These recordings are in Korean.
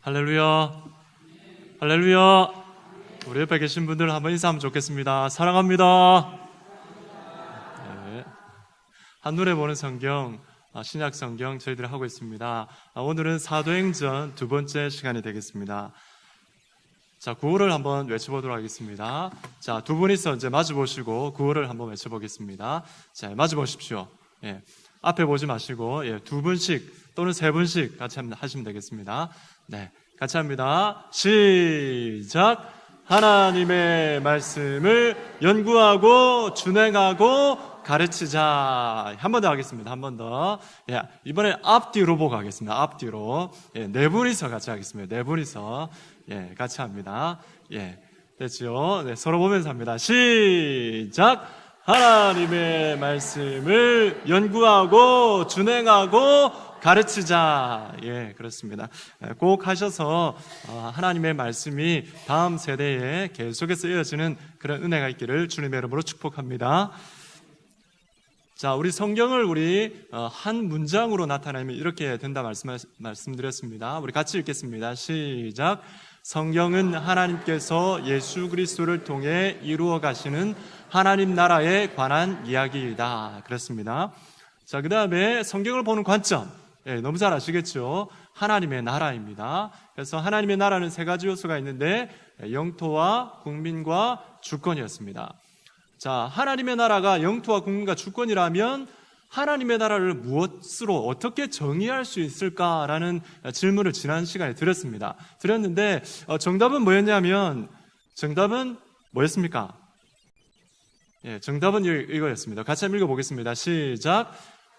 할렐루야, 할렐루야. 우리 옆에 계신 분들 한번 인사하면 좋겠습니다. 사랑합니다. 네. 한눈에 보는 성경, 신약 성경 저희들이 하고 있습니다. 오늘은 사도행전 두 번째 시간이 되겠습니다. 자, 구호를 한번 외쳐보도록 하겠습니다. 자, 두 분이서 이제 마주 보시고 구호를 한번 외쳐보겠습니다. 자, 마주 보십시오. 예. 앞에 보지 마시고, 예, 두 분씩 또는 세 분씩 같이 하시면 되겠습니다. 네. 같이 합니다. 시작! 하나님의 말씀을 연구하고 준행하고 가르치자. 한 번 더 하겠습니다. 한 번 더. 예, 이번에 앞뒤로 보고 하겠습니다. 앞뒤로. 예, 네 분이서 같이 하겠습니다. 네 분이서. 예, 같이 합니다. 예, 됐죠? 네, 서로 보면서 합니다. 시작! 하나님의 말씀을 연구하고 준행하고 가르치자. 예, 그렇습니다. 꼭 하셔서 하나님의 말씀이 다음 세대에 계속해서 이어지는 그런 은혜가 있기를 주님의 이름으로 축복합니다. 자, 우리 성경을 한 문장으로 나타내면 이렇게 된다 말씀드렸습니다. 우리 같이 읽겠습니다. 시작. 성경은 하나님께서 예수 그리스도를 통해 이루어 가시는 하나님 나라에 관한 이야기이다. 그렇습니다. 자, 그 다음에 성경을 보는 관점. 예, 너무 잘 아시겠죠? 하나님의 나라입니다. 그래서 하나님의 나라는 세 가지 요소가 있는데 영토와 국민과 주권이었습니다. 자, 하나님의 나라가 영토와 국민과 주권이라면 하나님의 나라를 무엇으로 어떻게 정의할 수 있을까라는 질문을 지난 시간에 드렸는데 정답은 뭐였냐면 정답은 뭐였습니까? 예, 정답은 이거였습니다. 같이 한번 읽어보겠습니다. 시작.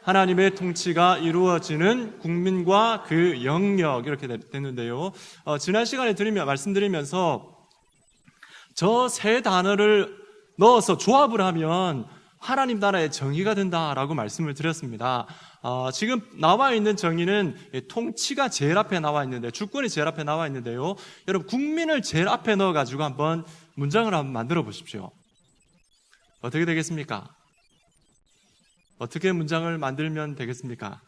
하나님의 통치가 이루어지는 국민과 그 영역, 이렇게 됐는데요. 지난 시간에 말씀드리면서 저 세 단어를 넣어서 조합을 하면 하나님 나라의 정의가 된다라고 말씀을 드렸습니다. 지금 나와 있는 정의는 통치가 제일 앞에 나와 있는데, 주권이 제일 앞에 나와 있는데요. 여러분, 국민을 제일 앞에 넣어가지고 한번 문장을 한번 만들어 보십시오. 어떻게 되겠습니까? 어떻게 문장을 만들면 되겠습니까?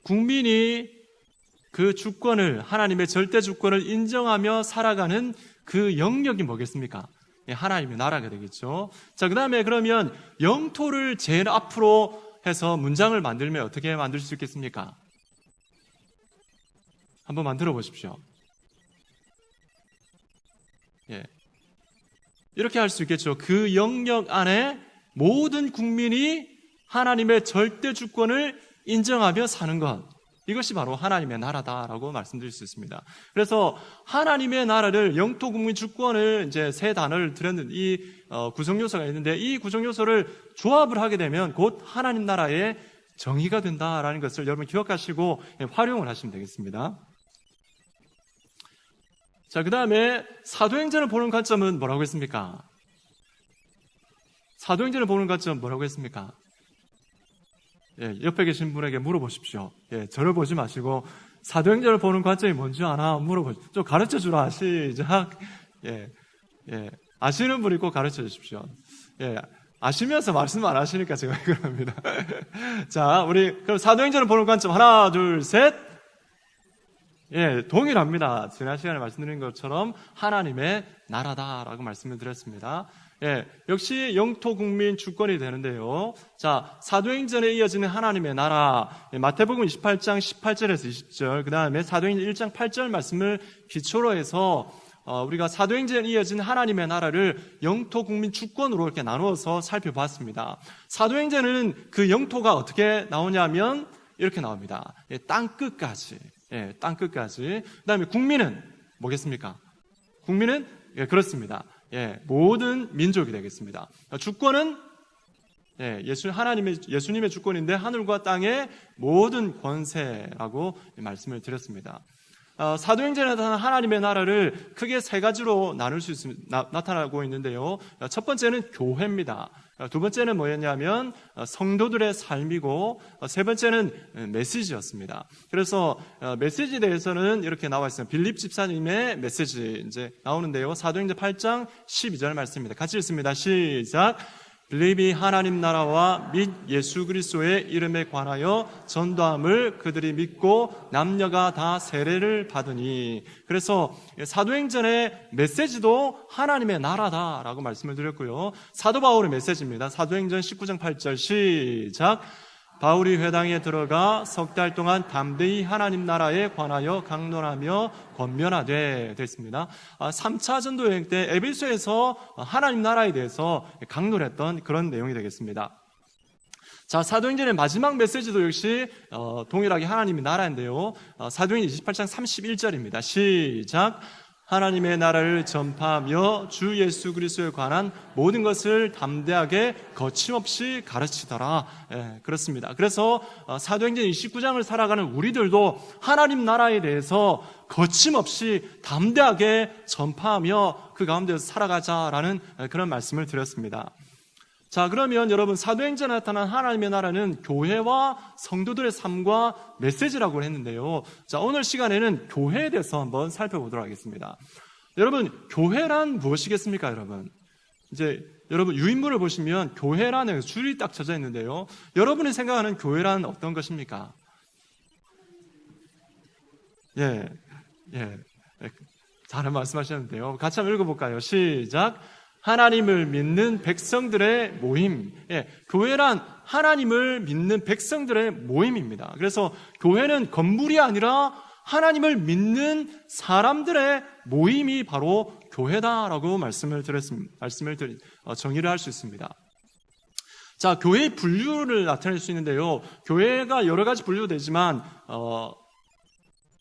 국민이 그 주권을, 하나님의 절대 주권을 인정하며 살아가는 그 영역이 뭐겠습니까? 하나님의 나라가 되겠죠. 자, 그 다음에 그러면 영토를 제일 앞으로 해서 문장을 만들면 어떻게 만들 수 있겠습니까? 한번 만들어 보십시오. 예. 이렇게 할 수 있겠죠. 그 영역 안에 모든 국민이 하나님의 절대 주권을 인정하며 사는 것. 이것이 바로 하나님의 나라다라고 말씀드릴 수 있습니다. 그래서 하나님의 나라를 영토 국민 주권을 이제 세 단어를 드렸는데 이 구성 요소가 있는데 이 구성 요소를 조합을 하게 되면 곧 하나님 나라의 정의가 된다라는 것을 여러분 기억하시고 활용을 하시면 되겠습니다. 자, 그 다음에 사도행전을 보는 관점은 뭐라고 했습니까? 사도행전을 보는 관점은 뭐라고 했습니까? 예, 옆에 계신 분에게 물어보십시오. 예, 저를 보지 마시고 사도행전을 보는 관점이 뭔지 아나 물어보십시오. 좀 가르쳐 주라. 시작. 예, 아시는 분이 꼭 가르쳐 주십시오. 예, 아시면서 말씀 안 하시니까 제가 그럽니다. 자, 우리 그럼 사도행전을 보는 관점 하나, 둘, 셋. 예, 동일합니다. 지난 시간에 말씀드린 것처럼 하나님의 나라다라고 말씀을 드렸습니다. 예, 역시 영토 국민 주권이 되는데요. 자, 사도행전에 이어지는 하나님의 나라, 마태복음 28장 18절에서 20절, 그 다음에 사도행전 1장 8절 말씀을 기초로 해서 우리가 사도행전에 이어지는 하나님의 나라를 영토 국민 주권으로 이렇게 나누어서 살펴봤습니다. 사도행전은 그 영토가 어떻게 나오냐면 이렇게 나옵니다. 예, 땅끝까지. 예, 땅끝까지. 그 다음에 국민은 뭐겠습니까? 국민은, 예, 그렇습니다. 예, 모든 민족이 되겠습니다. 주권은, 예, 예수님의 주권인데 하늘과 땅의 모든 권세라고 말씀을 드렸습니다. 사도행전에 나타난 하나님의 나라를 크게 세 가지로 나눌 수 있습니다. 나타나고 있는데요. 첫 번째는 교회입니다. 두 번째는 뭐였냐면 성도들의 삶이고 세 번째는 메시지였습니다. 그래서 메시지에 대해서는 이렇게 나와 있습니다. 빌립 집사님의 메시지 이제 나오는데요. 사도행전 8장 12절 말씀입니다. 같이 읽습니다. 시작. 빌립이 하나님 나라와 및 예수 그리스도의 이름에 관하여 전도함을 그들이 믿고 남녀가 다 세례를 받으니. 그래서 사도행전의 메시지도 하나님의 나라다라고 말씀을 드렸고요. 사도 바울의 메시지입니다. 사도행전 19장 8절 시작. 바울이 회당에 들어가 석 달 동안 담대히 하나님 나라에 관하여 강론하며 권면하되 됐습니다. 3차 전도 여행 때 에베소에서 하나님 나라에 대해서 강론했던 그런 내용이 되겠습니다. 자, 사도행전의 마지막 메시지도 역시 동일하게 하나님의 나라인데요. 사도행전 28장 31절입니다. 시작. 하나님의 나라를 전파하며 주 예수 그리스도에 관한 모든 것을 담대하게 거침없이 가르치더라. 그렇습니다. 그래서 사도행전 29장을 살아가는 우리들도 하나님 나라에 대해서 거침없이 담대하게 전파하며 그 가운데서 살아가자라는 그런 말씀을 드렸습니다. 자, 그러면 여러분, 사도행전에 나타난 하나님의 나라는 교회와 성도들의 삶과 메시지라고 했는데요. 자, 오늘 시간에는 교회에 대해서 한번 살펴보도록 하겠습니다. 여러분, 교회란 무엇이겠습니까, 여러분? 이제 여러분 유인물을 보시면 교회라는 줄이 딱 쳐져 있는데요. 여러분이 생각하는 교회란 어떤 것입니까? 예. 잘 말씀하셨는데요. 같이 한번 읽어볼까요? 시작. 하나님을 믿는 백성들의 모임. 교회란 하나님을 믿는 백성들의 모임입니다. 그래서 교회는 건물이 아니라 하나님을 믿는 사람들의 모임이 바로 교회다라고 정의를 할 수 있습니다. 자, 교회의 분류를 나타낼 수 있는데요. 교회가 여러 가지 분류되지만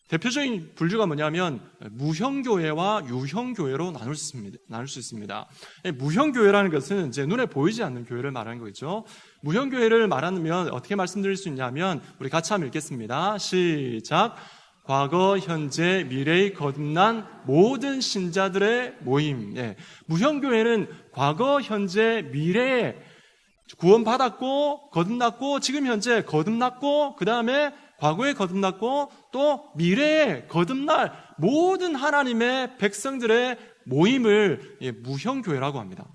대표적인 분류가 뭐냐면 무형교회와 유형교회로 나눌 수 있습니다. 무형교회라는 것은 이제 눈에 보이지 않는 교회를 말하는 거죠. 무형교회를 말하면 어떻게 말씀드릴 수 있냐면 우리 같이 한번 읽겠습니다. 시작. 과거, 현재, 미래의 거듭난 모든 신자들의 모임. 무형교회는 과거, 현재, 미래에 구원받았고 거듭났고 지금 현재 거듭났고 그 다음에 과거에 거듭났고 또 미래에 거듭날 모든 하나님의 백성들의 모임을 무형교회라고 합니다.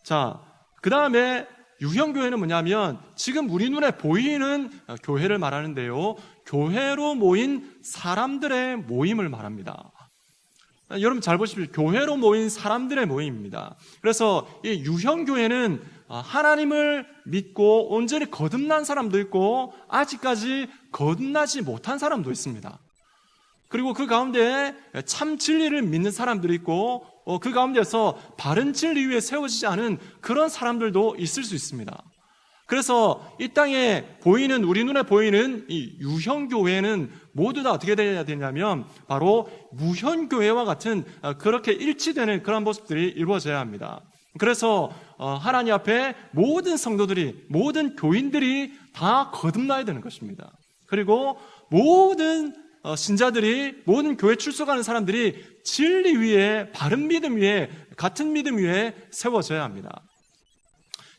자, 그 다음에 유형교회는 뭐냐면 지금 우리 눈에 보이는 교회를 말하는데요. 교회로 모인 사람들의 모임을 말합니다. 여러분 잘 보십시오. 교회로 모인 사람들의 모임입니다. 그래서 이 유형교회는 하나님을 믿고 온전히 거듭난 사람도 있고 아직까지 거듭나지 못한 사람도 있습니다. 그리고 그 가운데 참 진리를 믿는 사람들이 있고 그 가운데서 바른 진리 위에 세워지지 않은 그런 사람들도 있을 수 있습니다. 그래서 이 땅에 보이는 우리 눈에 보이는 이 유형교회는 모두 다 어떻게 되어야 되냐면 바로 무형교회와 같은 그렇게 일치되는 그런 모습들이 이루어져야 합니다. 그래서 하나님 앞에 모든 성도들이 모든 교인들이 다 거듭나야 되는 것입니다. 그리고 모든 신자들이 모든 교회 출석하는 사람들이 진리 위에 바른 믿음 위에 같은 믿음 위에 세워져야 합니다.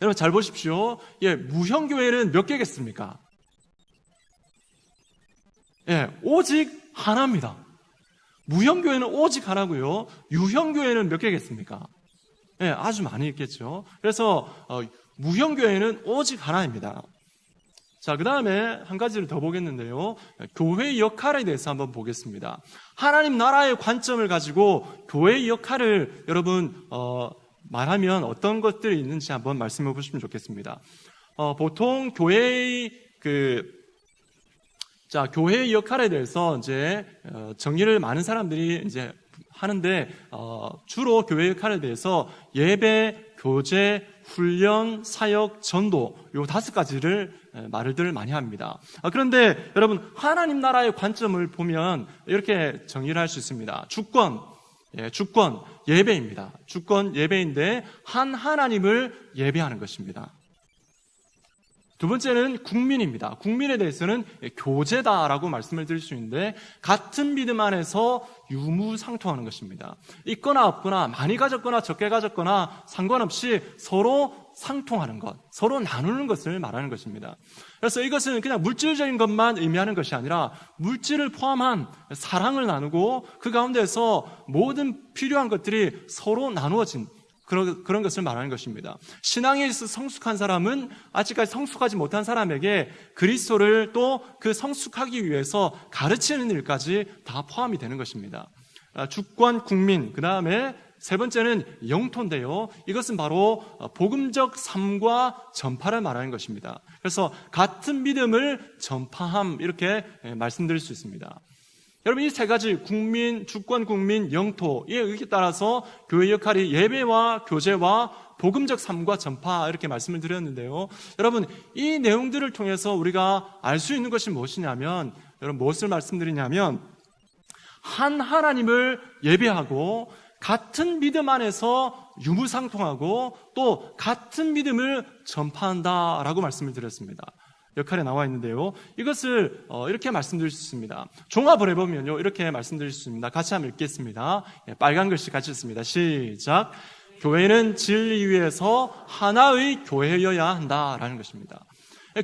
여러분 잘 보십시오. 무형교회는 몇 개겠습니까? 오직 하나입니다. 무형교회는 오직 하나고요. 유형교회는 몇 개겠습니까? 아주 많이 있겠죠. 그래서 무형교회는 오직 하나입니다. 자, 그 다음에 한 가지를 더 보겠는데요. 교회의 역할에 대해서 한번 보겠습니다. 하나님 나라의 관점을 가지고 교회의 역할을 여러분 말하면 어떤 것들이 있는지 한번 말씀해 보시면 좋겠습니다. 보통 교회의 교회의 역할에 대해서 이제 정의를 많은 사람들이 이제 하는데 주로 교회의 역할에 대해서 예배, 교제, 훈련, 사역, 전도 요 5가지를 말들 많이 합니다. 그런데 여러분 하나님 나라의 관점을 보면 이렇게 정의를 할 수 있습니다. 주권 예배입니다. 주권 예배인데 한 하나님을 예배하는 것입니다. 두 번째는 국민입니다. 국민에 대해서는 교제다라고 말씀을 드릴 수 있는데 같은 믿음 안에서 유무상통하는 것입니다. 있거나 없거나 많이 가졌거나 적게 가졌거나 상관없이 서로 상통하는 것, 서로 나누는 것을 말하는 것입니다. 그래서 이것은 그냥 물질적인 것만 의미하는 것이 아니라 물질을 포함한 사랑을 나누고 그 가운데서 모든 필요한 것들이 서로 나누어진 그런 것을 말하는 것입니다. 신앙에 있어 성숙한 사람은 아직까지 성숙하지 못한 사람에게 그리스도를 또 그 성숙하기 위해서 가르치는 일까지 다 포함이 되는 것입니다. 주권, 국민, 그 다음에 세 번째는 영토인데요. 이것은 바로 복음적 삶과 전파를 말하는 것입니다. 그래서 같은 믿음을 전파함, 이렇게 말씀드릴 수 있습니다. 여러분, 이 세 가지 국민, 주권, 국민, 영토에 의에 따라서 교회 역할이 예배와 교제와 복음적 삶과 전파, 이렇게 말씀을 드렸는데요. 여러분, 이 내용들을 통해서 우리가 알 수 있는 것이 무엇이냐면, 여러분, 무엇을 말씀드리냐면, 한 하나님을 예배하고 같은 믿음 안에서 유무상통하고 또 같은 믿음을 전파한다라고 말씀을 드렸습니다. 역할에 나와 있는데요. 이것을 이렇게 말씀드릴 수 있습니다. 종합을 해보면요, 이렇게 말씀드릴 수 있습니다. 같이 한번 읽겠습니다. 빨간 글씨 같이 읽습니다. 시작. 교회는 진리 위에서 하나의 교회여야 한다라는 것입니다.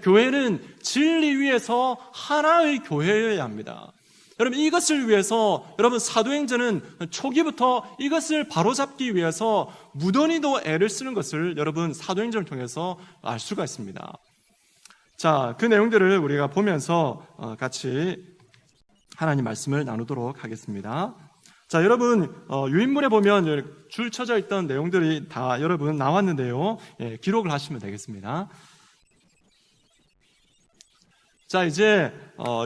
교회는 진리 위에서 하나의 교회여야 합니다. 여러분, 이것을 위해서 여러분 사도행전은 초기부터 이것을 바로잡기 위해서 무던히도 애를 쓰는 것을 여러분 사도행전을 통해서 알 수가 있습니다. 자, 그 내용들을 우리가 보면서 같이 하나님 말씀을 나누도록 하겠습니다. 자, 여러분 유인물에 보면 줄 쳐져 있던 내용들이 다 여러분 나왔는데요. 기록을 하시면 되겠습니다. 자, 이제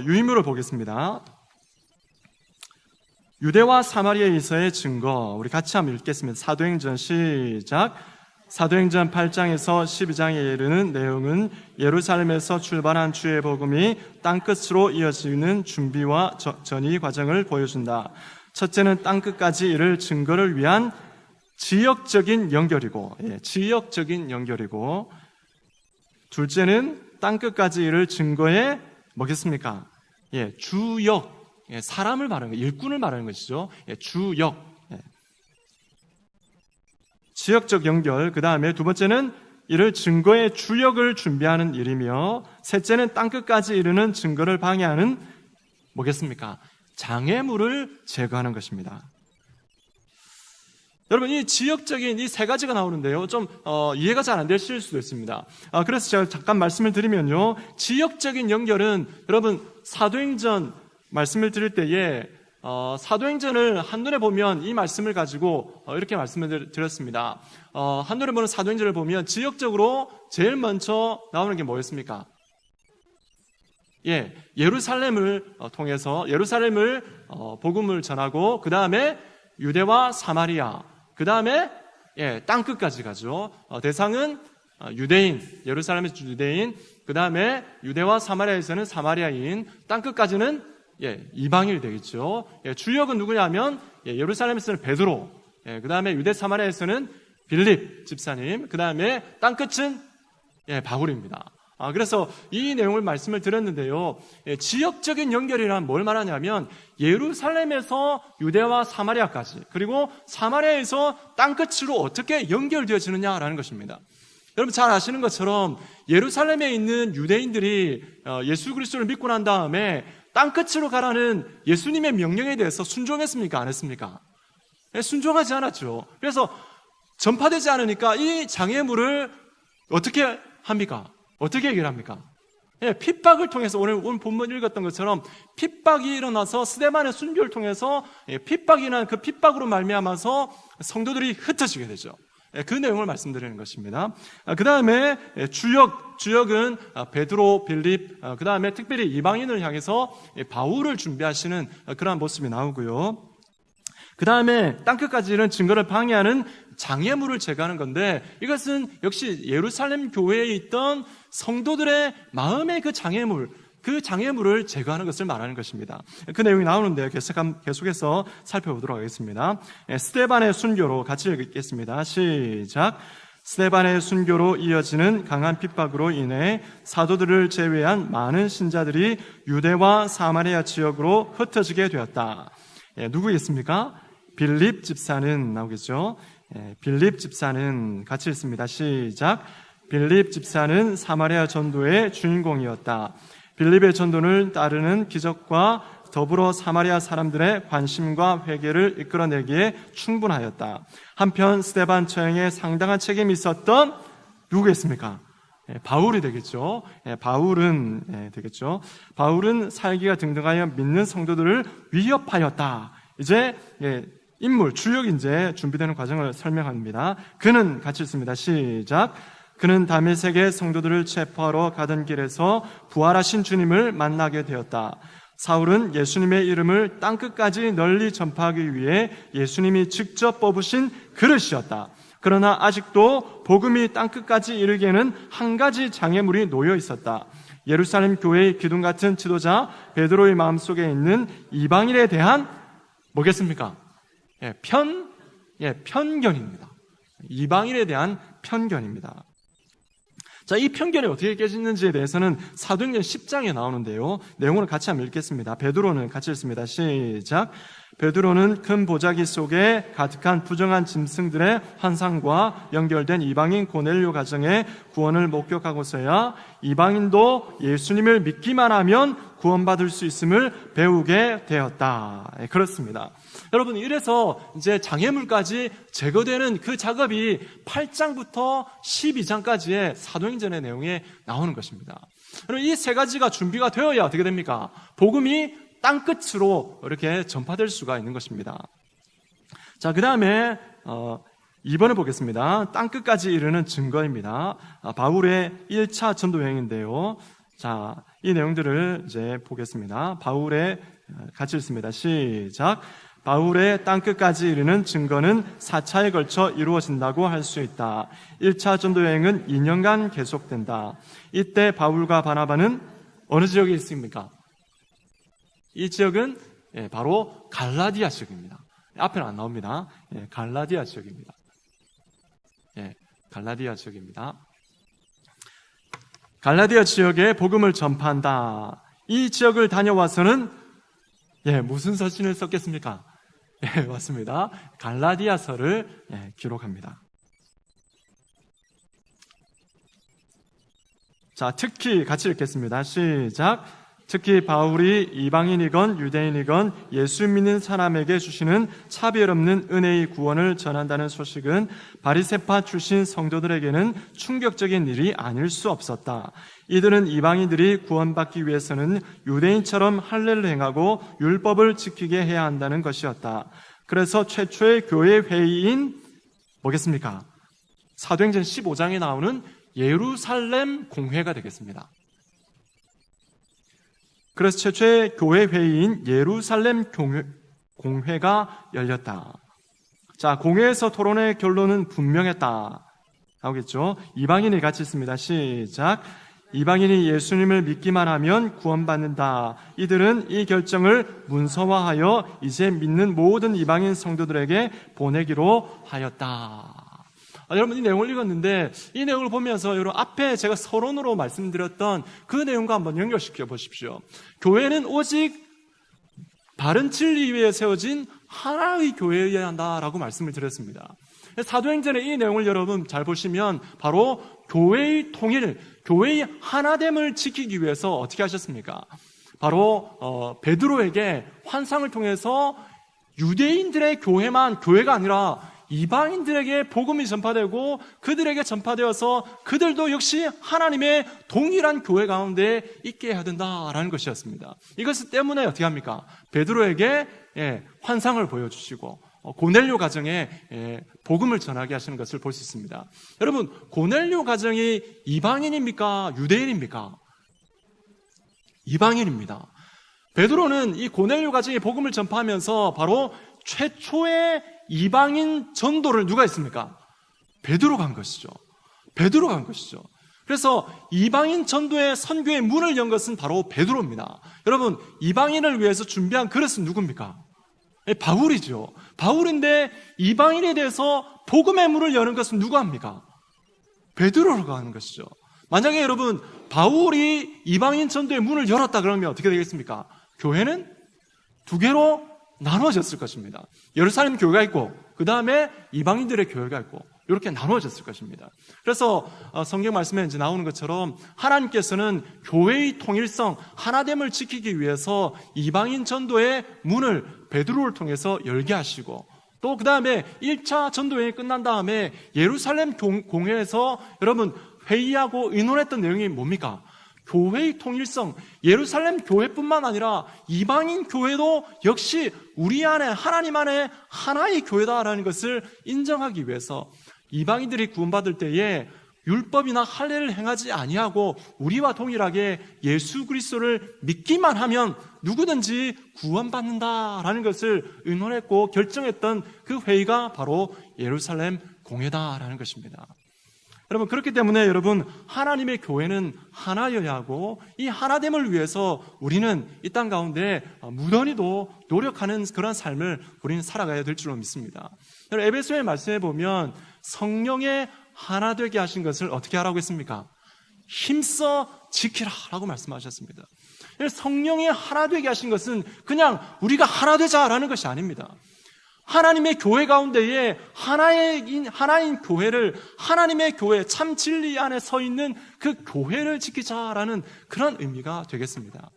유인물을 보겠습니다. 유대와 사마리아에서의 증거, 우리 같이 한번 읽겠습니다. 사도행전 시작. 사도행전 8장에서 12장에 이르는 내용은 예루살렘에서 출발한 주의 복음이 땅끝으로 이어지는 준비와 전이 과정을 보여준다. 첫째는 땅끝까지 이를 증거를 위한 지역적인 연결이고, 지역적인 연결이고, 둘째는 땅끝까지 이를 증거에 뭐겠습니까? 주역, 사람을 말하는 거, 일꾼을 말하는 것이죠. 주역, 지역적 연결. 그 다음에 두 번째는 이를 증거의 주역을 준비하는 일이며, 셋째는 땅끝까지 이르는 증거를 방해하는 뭐겠습니까? 장애물을 제거하는 것입니다. 여러분, 이 지역적인 이 세 가지가 나오는데요, 좀 이해가 잘 안 되실 수도 있습니다. 그래서 제가 잠깐 말씀을 드리면요, 지역적인 연결은 여러분 사도행전 말씀을 드릴 때에 사도행전을 한눈에 보면 이 말씀을 가지고 이렇게 말씀을 드렸습니다. 한눈에 보는 사도행전을 보면 지역적으로 제일 먼저 나오는 게 뭐였습니까? 예루살렘을 통해서 예루살렘을 복음을 전하고, 그 다음에 유대와 사마리아, 그 다음에 땅끝까지 가죠. 대상은 유대인, 예루살렘에서 유대인, 그 다음에 유대와 사마리아에서는 사마리아인, 땅끝까지는 이방인이 되겠죠. 주역은 누구냐면 예루살렘에서는 베드로, 그 다음에 유대 사마리아에서는 빌립 집사님, 그 다음에 땅끝은 바울입니다. 그래서 이 내용을 말씀을 드렸는데요, 지역적인 연결이란 뭘 말하냐면 예루살렘에서 유대와 사마리아까지, 그리고 사마리아에서 땅끝으로 어떻게 연결되어지느냐라는 것입니다. 여러분 잘 아시는 것처럼 예루살렘에 있는 유대인들이 예수 그리스도를 믿고 난 다음에 땅끝으로 가라는 예수님의 명령에 대해서 순종했습니까? 안 했습니까? 순종하지 않았죠. 그래서 전파되지 않으니까 이 장애물을 어떻게 합니까? 어떻게 해결합니까? 핍박을 통해서 오늘 본문 읽었던 것처럼 핍박이 일어나서 스데반의 순교를 통해서 핍박이 일어난 그 핍박으로 말미암아서 성도들이 흩어지게 되죠. 그 내용을 말씀드리는 것입니다. 그 다음에 주역은 베드로, 빌립, 그 다음에 특별히 이방인을 향해서 바울을 준비하시는 그러한 모습이 나오고요. 그 다음에 땅끝까지는 증거를 방해하는 장애물을 제거하는 건데, 이것은 역시 예루살렘 교회에 있던 성도들의 마음의 그 장애물을 제거하는 것을 말하는 것입니다. 그 내용이 나오는데 계속해서 살펴보도록 하겠습니다. 스데반의 순교로 같이 읽겠습니다. 시작. 스데반의 순교로 이어지는 강한 핍박으로 인해 사도들을 제외한 많은 신자들이 유대와 사마리아 지역으로 흩어지게 되었다. 누구겠습니까? 빌립 집사는 나오겠죠. 빌립 집사는 같이 읽습니다. 시작. 빌립 집사는 사마리아 전도의 주인공이었다. 빌립의 전도를 따르는 기적과 더불어 사마리아 사람들의 관심과 회개를 이끌어내기에 충분하였다. 한편 스데반 처형에 상당한 책임이 있었던 누구겠습니까? 바울이 되겠죠. 바울은 되겠죠. 바울은 살기가 등등하여 믿는 성도들을 위협하였다. 이제 인물, 주역이 이제 준비되는 과정을 설명합니다. 그는 같이 읽습니다. 시작. 그는 다메섹의 성도들을 체포하러 가던 길에서 부활하신 주님을 만나게 되었다. 사울은 예수님의 이름을 땅끝까지 널리 전파하기 위해 예수님이 직접 뽑으신 그릇이었다. 그러나 아직도 복음이 땅끝까지 이르기에는 한 가지 장애물이 놓여 있었다. 예루살렘 교회의 기둥 같은 지도자 베드로의 마음속에 있는 이방인에 대한 뭐겠습니까? 편견입니다. 이방인에 대한 편견입니다. 자, 이 편견이 어떻게 깨지는지에 대해서는 사도행전 10장에 나오는데요. 내용을 같이 한번 읽겠습니다. 베드로는 같이 읽습니다. 시작. 베드로는 큰 보자기 속에 가득한 부정한 짐승들의 환상과 연결된 이방인 고넬료 가정의 구원을 목격하고서야 이방인도 예수님을 믿기만 하면 구원받을 수 있음을 배우게 되었다. 그렇습니다. 여러분, 이래서 이제 장애물까지 제거되는 그 작업이 8장부터 12장까지의 사도행전의 내용에 나오는 것입니다. 그럼 이 세 가지가 준비가 되어야 어떻게 됩니까? 복음이 땅끝으로 이렇게 전파될 수가 있는 것입니다. 자, 그 다음에 2번을 보겠습니다. 땅끝까지 이르는 증거입니다. 바울의 1차 전도 여행인데요. 자, 이 내용들을 이제 보겠습니다. 바울의 같이 읽습니다. 시작. 바울의 땅끝까지 이르는 증거는 4차에 걸쳐 이루어진다고 할 수 있다. 1차 전도 여행은 2년간 계속된다. 이때 바울과 바나바는 어느 지역에 있습니까? 이 지역은 바로 갈라디아 지역입니다. 앞에는 안 나옵니다. 갈라디아 지역입니다. 갈라디아 지역입니다. 갈라디아 지역에 복음을 전파한다. 이 지역을 다녀와서는 무슨 서신을 썼겠습니까? 맞습니다. 갈라디아서를 기록합니다. 자, 특히 같이 읽겠습니다. 시작. 특히 바울이 이방인이건 유대인이건 예수 믿는 사람에게 주시는 차별 없는 은혜의 구원을 전한다는 소식은 바리새파 출신 성도들에게는 충격적인 일이 아닐 수 없었다. 이들은 이방인들이 구원받기 위해서는 유대인처럼 할례를 행하고 율법을 지키게 해야 한다는 것이었다. 그래서 최초의 교회 회의인 뭐겠습니까? 사도행전 15장에 나오는 예루살렘 공회가 되겠습니다. 그래서 최초의 교회 회의인 예루살렘 공회가 열렸다. 자, 공회에서 토론의 결론은 분명했다. 나오겠죠? 이방인이 같이 있습니다. 시작. 이방인이 예수님을 믿기만 하면 구원받는다. 이들은 이 결정을 문서화하여 이제 믿는 모든 이방인 성도들에게 보내기로 하였다. 여러분, 이 내용을 읽었는데 이 내용을 보면서 여러분 앞에 제가 서론으로 말씀드렸던 그 내용과 한번 연결시켜 보십시오. 교회는 오직 바른 진리 위에 세워진 하나의 교회여야 한다라고 말씀을 드렸습니다. 사도행전의 이 내용을 여러분 잘 보시면 바로 교회의 통일, 교회의 하나됨을 지키기 위해서 어떻게 하셨습니까? 바로 베드로에게 환상을 통해서 유대인들의 교회만 교회가 아니라 이방인들에게 복음이 전파되고 그들에게 전파되어서 그들도 역시 하나님의 동일한 교회 가운데 있게 해야 된다라는 것이었습니다. 이것 때문에 어떻게 합니까? 베드로에게 환상을 보여주시고 고넬료 가정에 복음을 전하게 하시는 것을 볼 수 있습니다. 여러분, 고넬료 가정이 이방인입니까? 유대인입니까? 이방인입니다. 베드로는 이 고넬료 가정의 복음을 전파하면서 바로 최초의 이방인 전도를 누가 했습니까? 베드로가 한 것이죠. 베드로가 한 것이죠. 그래서 이방인 전도의 선교의 문을 연 것은 바로 베드로입니다. 여러분, 이방인을 위해서 준비한 그릇은 누굽니까? 바울이죠. 바울인데 이방인에 대해서 복음의 문을 여는 것은 누가 합니까? 베드로가 하는 것이죠. 만약에 여러분 바울이 이방인 전도의 문을 열었다 그러면 어떻게 되겠습니까? 교회는 두 개로 나눠졌을 것입니다. 예루살렘 교회가 있고 그 다음에 이방인들의 교회가 있고 이렇게 나누어졌을 것입니다. 그래서 성경 말씀에 이제 나오는 것처럼 하나님께서는 교회의 통일성, 하나됨을 지키기 위해서 이방인 전도의 문을 베드로를 통해서 열게 하시고, 또 그 다음에 1차 전도여행이 끝난 다음에 예루살렘 공회에서 여러분 회의하고 의논했던 내용이 뭡니까? 교회의 통일성, 예루살렘 교회뿐만 아니라 이방인 교회도 역시 우리 안에, 하나님 안에 하나의 교회다라는 것을 인정하기 위해서 이방인들이 구원받을 때에 율법이나 할례를 행하지 아니하고 우리와 동일하게 예수 그리스도를 믿기만 하면 누구든지 구원받는다라는 것을 의논했고 결정했던 그 회의가 바로 예루살렘 공회다라는 것입니다. 여러분, 그렇기 때문에 여러분, 하나님의 교회는 하나여야 하고 이 하나됨을 위해서 우리는 이 땅 가운데 무던히도 노력하는 그런 삶을 우리는 살아가야 될 줄로 믿습니다. 여러분, 에베소의 말씀에 보면 성령의 하나 되게 하신 것을 어떻게 하라고 했습니까? 힘써 지키라라고 말씀하셨습니다. 성령이 하나 되게 하신 것은 그냥 우리가 하나 되자라는 것이 아닙니다. 하나님의 교회 가운데에 하나인 교회를, 하나님의 교회, 참 진리 안에 서 있는 그 교회를 지키자라는 그런 의미가 되겠습니다.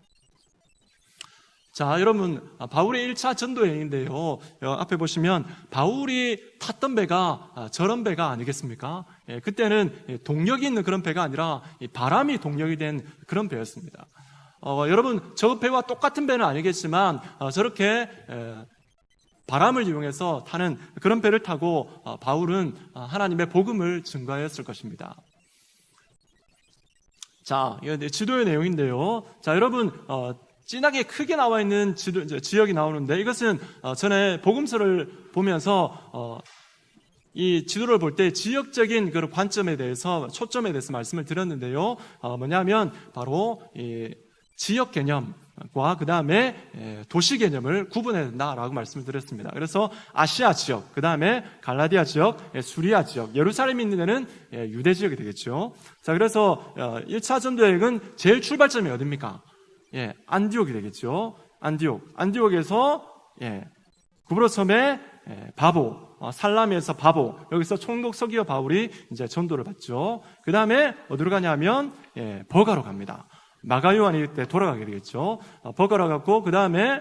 자, 여러분, 바울의 1차 전도여행인데요. 앞에 보시면 바울이 탔던 배가 저런 배가 아니겠습니까? 그때는 동력이 있는 그런 배가 아니라 바람이 동력이 된 그런 배였습니다. 여러분, 저 배와 똑같은 배는 아니겠지만 저렇게 바람을 이용해서 타는 그런 배를 타고 바울은 하나님의 복음을 증거했을 것입니다. 자, 이거 지도의 내용인데요. 자, 여러분, 진하게 크게 나와 있는 지역이 나오는데 이것은 전에 복음서를 보면서 이 지도를 볼 때 지역적인 그런 관점에 대해서, 초점에 대해서 말씀을 드렸는데요. 뭐냐면 바로 이 지역 개념과 그 다음에 도시 개념을 구분해야 된다라고 말씀을 드렸습니다. 그래서 아시아 지역, 그 다음에 갈라디아 지역, 수리아 지역, 예루살렘이 있는 데는 유대 지역이 되겠죠. 자, 그래서 1차 전도여행은 제일 출발점이 어디입니까? 안디옥이 되겠죠. 안디옥에서 구브로섬의 바보, 살라미에서 바보, 여기서 총독 서기어 바울이 이제 전도를 받죠. 그 다음에 어디로 가냐면 버가로 갑니다. 마가 요한이 때 돌아가게 되겠죠. 버가로 갔고 그 다음에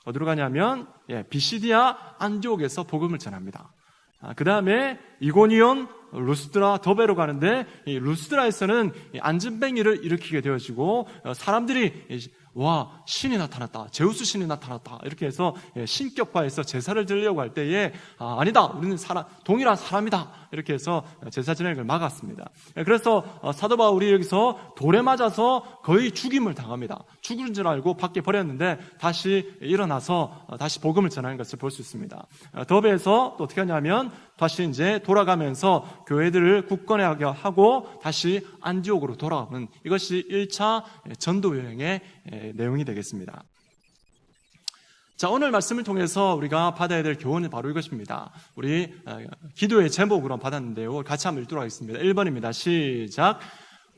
어디로 가냐면 비시디아 안디옥에서 복음을 전합니다. 그 다음에 이고니온, 루스드라, 더베로 가는데 이 루스드라에서는 안전뱅이를 일으키게 되어지고 사람들이 와, 신이 나타났다, 제우스 신이 나타났다 이렇게 해서 신격화해서 제사를 드리려고 할 때에 아니다, 우리는 동일한 사람이다 이렇게 해서 제사 지내는 걸 막았습니다. 그래서 사도 바울이 여기서 돌에 맞아서 거의 죽임을 당합니다. 죽은 줄 알고 밖에 버렸는데 다시 일어나서 다시 복음을 전하는 것을 볼 수 있습니다. 더베에서 또 어떻게 하냐면 다시 이제 돌아가면서 교회들을 굳건하게 하고 다시 안디옥으로 돌아오는, 이것이 1차 전도 여행의 내용이 되겠습니다. 자, 오늘 말씀을 통해서 우리가 받아야 될 교훈은 바로 이것입니다. 우리 기도의 제목으로 받았는데요. 같이 한번 읽도록 하겠습니다. 1번입니다. 시작.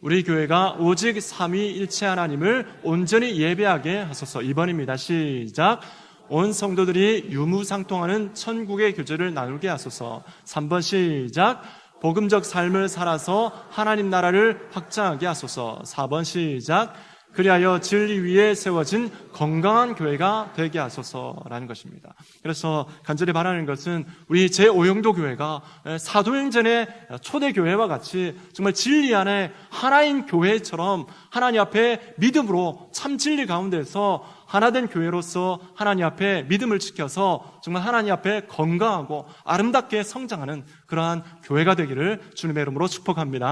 우리 교회가 오직 삼위일체 하나님을 온전히 예배하게 하소서. 2번입니다. 시작. 온 성도들이 유무상통하는 천국의 교제를 나누게 하소서. 3번 시작. 복음적 삶을 살아서 하나님 나라를 확장하게 하소서. 4번 시작. 그리하여 진리 위에 세워진 건강한 교회가 되게 하소서라는 것입니다. 그래서 간절히 바라는 것은 우리 제5영도 교회가 사도행전의 초대교회와 같이 정말 진리 안에 하나인 교회처럼 하나님 앞에 믿음으로 참 진리 가운데서 하나된 교회로서 하나님 앞에 믿음을 지켜서 정말 하나님 앞에 건강하고 아름답게 성장하는 그러한 교회가 되기를 주님의 이름으로 축복합니다.